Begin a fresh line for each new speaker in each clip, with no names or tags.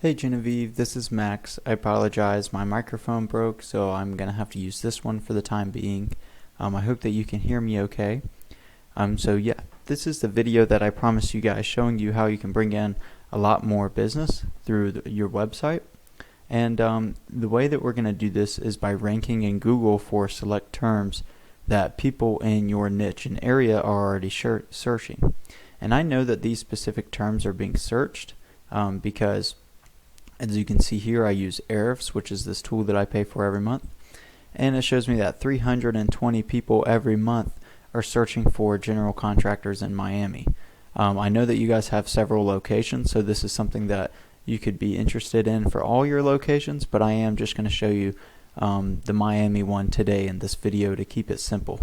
Hey Genevieve, this is Max. I apologize, my microphone broke, so I'm going to have to use this one for the time being. I hope that you can hear me okay. This is the video that I promised you guys, showing you how you can bring in a lot more business through your website. And the way that we're going to do this is by ranking in Google for select terms that people in your niche and area are already searching. And I know that these specific terms are being searched because, as you can see here, I use Ahrefs, which is this tool that I pay for every month, and it shows me that 320 people every month are searching for general contractors in Miami. I know that you guys have several locations, so this is something that you could be interested in for all your locations, but I am just going to show you the Miami one today in this video to keep it simple.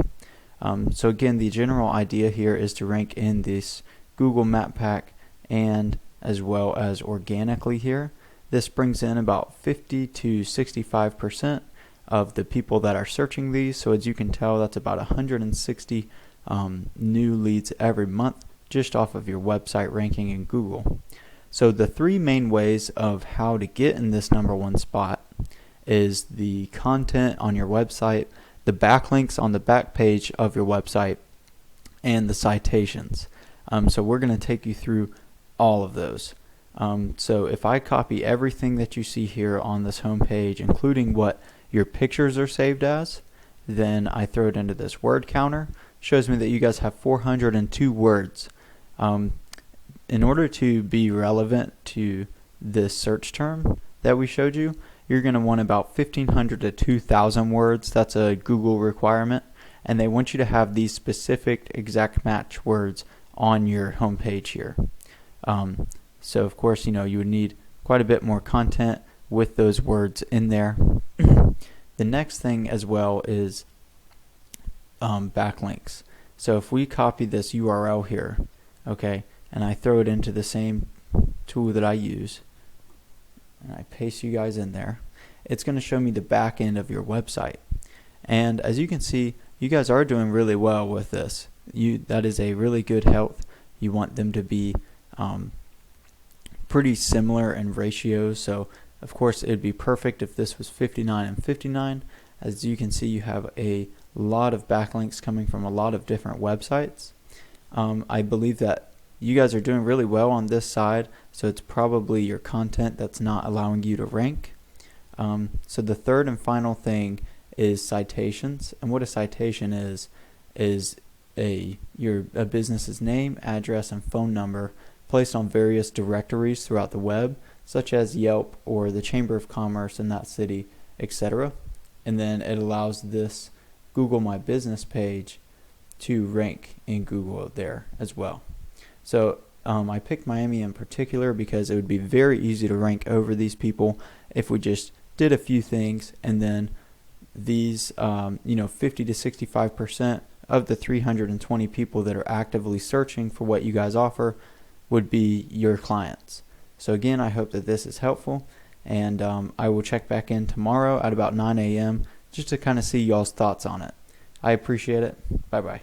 So again, the general idea here is to rank in this Google Map Pack and as well as organically here. This brings in about 50 to 65% of the people that are searching these. So as you can tell, that's about 160 new leads every month just off of your website ranking in Google. So the three main ways of how to get in this #1 spot is the content on your website, the backlinks on the back page of your website, and the citations. So we're going to take you through all of those. So if I copy everything that you see here on this home page, including what your pictures are saved as, then I throw it into this word counter, shows me that you guys have 402 words. In order to be relevant to this search term that we showed you, you're going to want about 1,500 to 2,000 words. That's a Google requirement, and they want you to have these specific exact match words on your home page here. So of course, you would need quite a bit more content with those words in there. The next thing as well is backlinks. So if we copy this URL here, okay, and I throw it into the same tool that I use, and I paste you guys in there, it's going to show me the back end of your website. And as you can see, you guys are doing really well with this. That is a really good health. You want them to be pretty similar in ratios, so of course it'd be perfect if this was 59 and 59. As you can see, you have a lot of backlinks coming from a lot of different websites. I believe that you guys are doing really well on this side, so it's probably your content that's not allowing you to rank. So the third and final thing is citations, and what a citation is a business's name, address, and phone number placed on various directories throughout the web, such as Yelp or the Chamber of Commerce in that city, etc. And then it allows this Google My Business page to rank in Google there as well. So I picked Miami in particular because it would be very easy to rank over these people if we just did a few things, and then these 50 to 65% of the 320 people that are actively searching for what you guys offer would be your clients. So again, I hope that this is helpful, and I will check back in tomorrow at about 9 a.m. just to kind of see y'all's thoughts on it. I appreciate it. Bye bye.